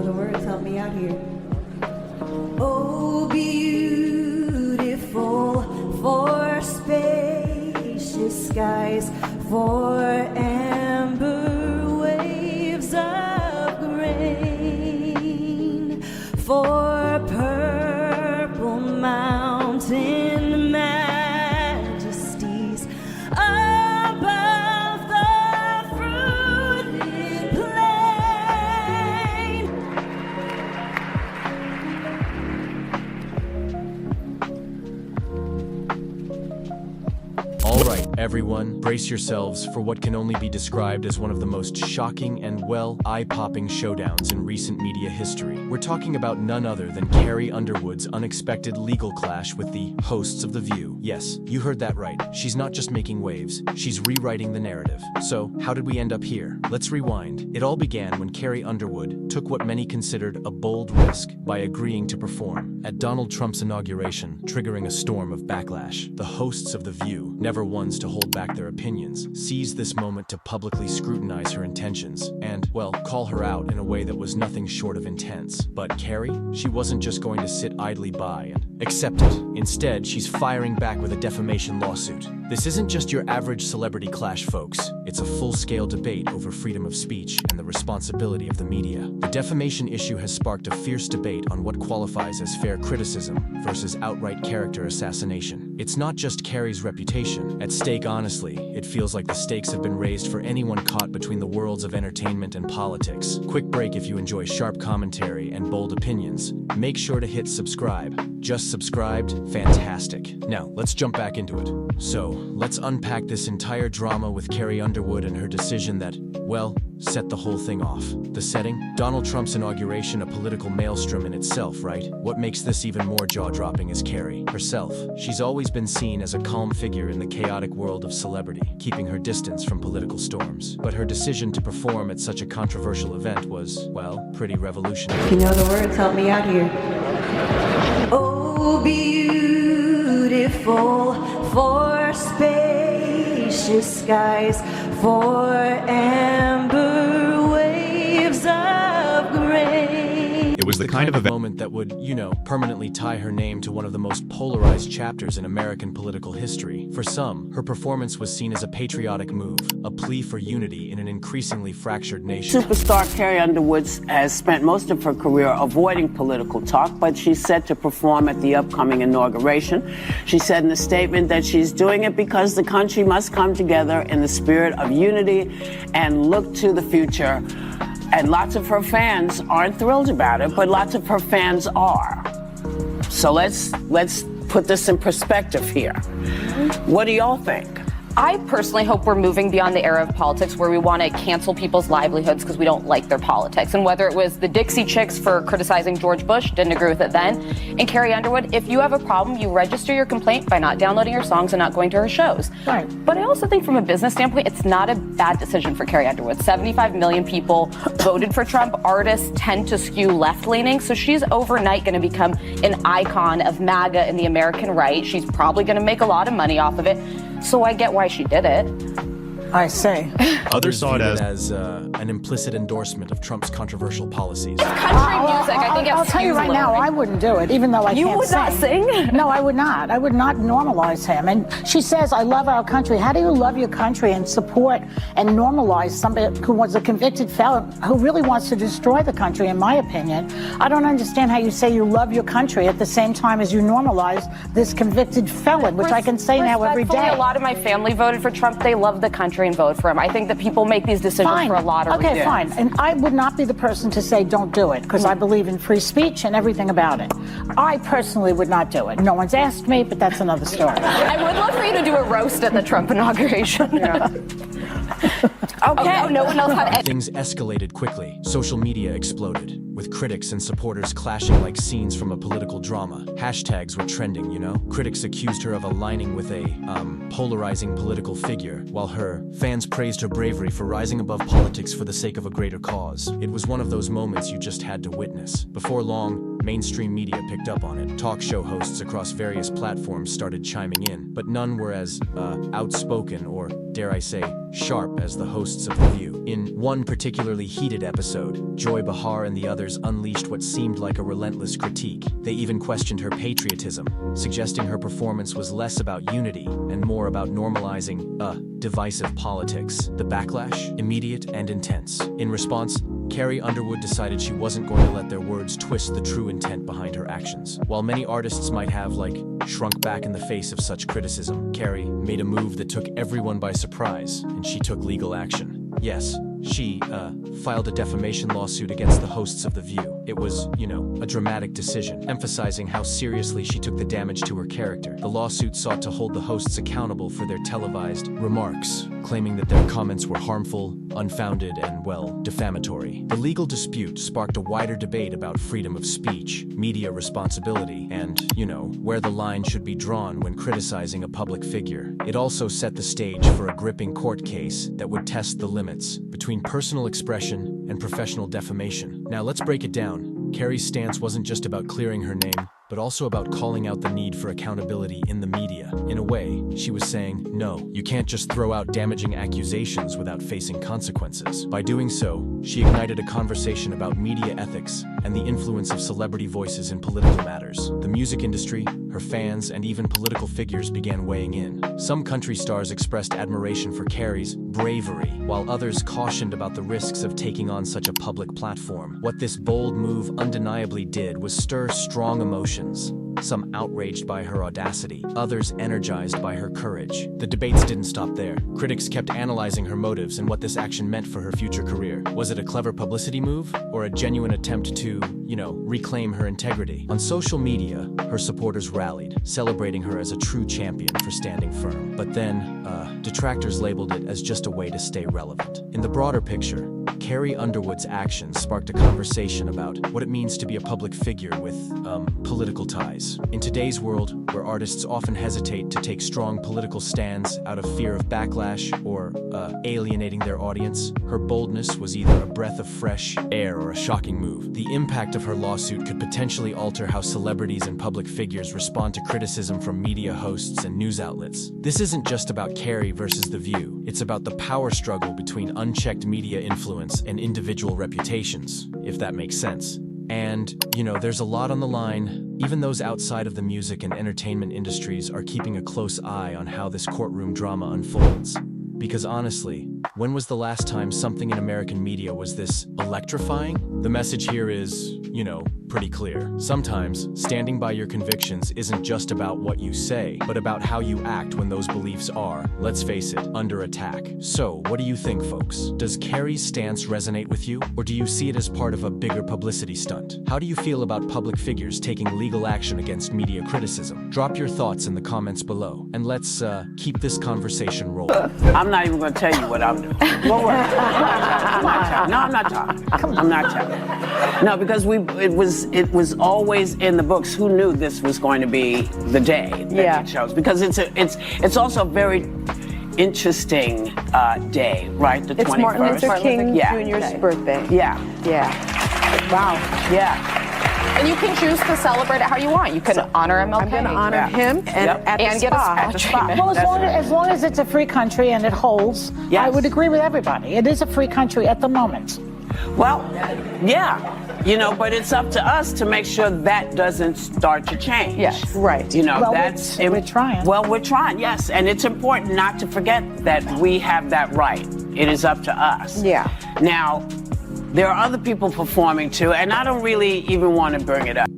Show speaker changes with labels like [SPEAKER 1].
[SPEAKER 1] know the words, help me out here. Oh, beautiful for spacious skies, for amber waves of grain, for purple mountain majesties above the fruited plain.
[SPEAKER 2] All right, everyone, brace yourselves for what can only be described as one of the most shocking and, well, eye-popping showdowns in recent media history. We're talking about none other than Carrie Underwood's unexpected legal clash with the hosts of The View. Yes, you heard that right. She's not just making waves, she's rewriting the narrative. So, how did we end up here? Let's rewind. It all began when Carrie Underwood took what many considered a bold risk by agreeing to perform at Donald Trump's inauguration, triggering a storm of backlash. The hosts of The View, never ones to hold back their opinions, seized this moment to publicly scrutinize her intentions and, well, call her out in a way that was nothing short of intense. But Carrie, she wasn't just going to sit idly by and accept it. Instead, she's firing back with a defamation lawsuit. This isn't just your average celebrity clash, folks. It's a full-scale debate over freedom of speech and the responsibility of the media. The defamation issue has sparked a fierce debate on what qualifies as fair criticism versus outright character assassination. It's not just Carrie's reputation at stake, honestly. It feels like the stakes have been raised for anyone caught between the worlds of entertainment and politics. Quick break if you enjoy sharp commentary and bold opinions. Make sure to hit subscribe. Just subscribed? Fantastic. Now, let's jump back into it. So, let's unpack this entire drama with Carrie Underwood and her decision that, well, set the whole thing off. The setting? Donald Trump's inauguration, a political maelstrom in itself, right? What makes this even more jaw-dropping is Carrie herself. She's always been seen as a calm figure in the chaotic world of celebrity, keeping her distance from political storms. But her decision to perform at such a controversial event was, well, pretty revolutionary.
[SPEAKER 1] You know the words, help me out here. Oh, beautiful for spacious skies, for amber waves of grain.
[SPEAKER 3] It was the kind of event
[SPEAKER 2] Moment that would, permanently tie her name to one of the most polarized chapters in American political history. For some, her performance was seen as a patriotic move, a plea for unity in an increasingly fractured nation.
[SPEAKER 4] Superstar Carrie Underwood has spent most of her career avoiding political talk, but she's set to perform at the upcoming inauguration. She said in a statement that she's doing it because the country must come together in the spirit of unity and look to the future. And lots of her fans aren't thrilled about it, but lots of her fans are. So let's put this in perspective here. What do y'all think?
[SPEAKER 5] I personally hope we're moving beyond the era of politics where we want to cancel people's livelihoods because we don't like their politics. And whether it was the Dixie Chicks for criticizing George Bush, didn't agree with it then, and Carrie Underwood, if you have a problem, you register your complaint by not downloading her songs and not going to her shows.
[SPEAKER 4] Right.
[SPEAKER 5] But I also think from a business standpoint, it's not a bad decision for Carrie Underwood. 75 million people voted for Trump. Artists tend to skew left-leaning, so she's overnight going to become an icon of MAGA and the American right. She's probably going to make a lot of money off of it. So I get why she did it.
[SPEAKER 4] I say.
[SPEAKER 3] others saw it
[SPEAKER 2] as an implicit endorsement of Trump's controversial policies.
[SPEAKER 5] Country music, I think
[SPEAKER 6] I'll tell you right now, I wouldn't do it, even though I
[SPEAKER 5] You
[SPEAKER 6] can't
[SPEAKER 5] would not sing?
[SPEAKER 6] No, I would not. I would not normalize him. And she says, I love our country. How do you love your country and support and normalize somebody who was a convicted felon who really wants to destroy the country, in my opinion? I don't understand how you say you love your country at the same time as you normalize this convicted felon, which I can say now every day.
[SPEAKER 5] A lot of my family voted for Trump. They love the country and vote for him. I think that people make these decisions for a lot of reasons.
[SPEAKER 6] Okay, fine. And I would not be the person to say don't do it, because I believe in free speech and everything about it. I personally would not do it. No one's asked me, but that's another story.
[SPEAKER 5] I would love for you to do a roast at the Trump inauguration.
[SPEAKER 6] Yeah.
[SPEAKER 5] Okay. No one else had.
[SPEAKER 2] Things escalated quickly. Social media exploded, with critics and supporters clashing like scenes from a political drama. Hashtags were trending, Critics accused her of aligning with a, polarizing political figure, while her fans praised her bravery for rising above politics for the sake of a greater cause. It was one of those moments you just had to witness. Before long, mainstream media picked up on it. Talk show hosts across various platforms started chiming in, but none were as outspoken or, dare I say, sharp as the hosts of The View. In one particularly heated episode, Joy Behar and the others unleashed what seemed like a relentless critique. They even questioned her patriotism, suggesting her performance was less about unity and more about normalizing, divisive politics. The backlash? Immediate and intense. In response, Carrie Underwood decided she wasn't going to let their words twist the true intent behind her actions. While many artists might have, shrunk back in the face of such criticism, Carrie made a move that took everyone by surprise, and she took legal action. Yes, she, filed a defamation lawsuit against the hosts of The View. It was, a dramatic decision, emphasizing how seriously she took the damage to her character. The lawsuit sought to hold the hosts accountable for their televised remarks, claiming that their comments were harmful, unfounded, and, defamatory. The legal dispute sparked a wider debate about freedom of speech, media responsibility, and, where the line should be drawn when criticizing a public figure. It also set the stage for a gripping court case that would test the limits between personal expression and professional defamation. Now let's break it down. Carrie's stance wasn't just about clearing her name, but also about calling out the need for accountability in the media. In a way, she was saying, no, you can't just throw out damaging accusations without facing consequences. By doing so, she ignited a conversation about media ethics and the influence of celebrity voices in political matters. The music industry, her fans, and even political figures began weighing in. Some country stars expressed admiration for Carrie's bravery, while others cautioned about the risks of taking on such a public platform. What this bold move undeniably did was stir strong emotions. Some outraged by her audacity, others energized by her courage. The debates didn't stop there. Critics kept analyzing her motives and what this action meant for her future career. Was it a clever publicity move, or a genuine attempt to, reclaim her integrity? On social media, her supporters rallied, celebrating her as a true champion for standing firm. But then, detractors labeled it as just a way to stay relevant. In the broader picture, Carrie Underwood's actions sparked a conversation about what it means to be a public figure with, political ties. In today's world, where artists often hesitate to take strong political stands out of fear of backlash or, alienating their audience, her boldness was either a breath of fresh air or a shocking move. The impact of her lawsuit could potentially alter how celebrities and public figures respond to criticism from media hosts and news outlets. This isn't just about Carrie versus The View. It's about the power struggle between unchecked media influence and individual reputations, if that makes sense. And, there's a lot on the line. Even those outside of the music and entertainment industries are keeping a close eye on how this courtroom drama unfolds. Because honestly, when was the last time something in American media was this electrifying? The message here is, pretty clear. Sometimes, standing by your convictions isn't just about what you say, but about how you act when those beliefs are, let's face it, under attack. So, what do you think, folks? Does Carrie's stance resonate with you, or do you see it as part of a bigger publicity stunt? How do you feel about public figures taking legal action against media criticism? Drop your thoughts in the comments below, and let's keep this conversation rolling.
[SPEAKER 4] I'm not even going to tell you what I'm doing. Don't worry. I'm not talking. I'm not telling. No, because it was always in the books. Who knew this was going to be the day that you chose? Because it's also a very interesting day, right? The 21st.
[SPEAKER 1] It's Martin Luther King Jr.'s birthday.
[SPEAKER 4] Yeah.
[SPEAKER 1] Wow.
[SPEAKER 4] Yeah.
[SPEAKER 5] And you can choose to celebrate it how you want. You can honor MLK.
[SPEAKER 1] I'm going to honor him and
[SPEAKER 5] get a
[SPEAKER 1] spot.
[SPEAKER 6] Well, as long as it's a free country and it holds,
[SPEAKER 4] Yes.
[SPEAKER 6] I would agree with everybody. It is a free country at the moment.
[SPEAKER 4] Well, yeah. But it's up to us to make sure that doesn't start to change.
[SPEAKER 1] Yes, right.
[SPEAKER 6] Well,
[SPEAKER 4] that's
[SPEAKER 6] we're trying.
[SPEAKER 4] Well, we're trying, yes. And it's important not to forget that we have that right. It is up to us.
[SPEAKER 1] Yeah.
[SPEAKER 4] Now, there are other people performing too, and I don't really even want to bring it up.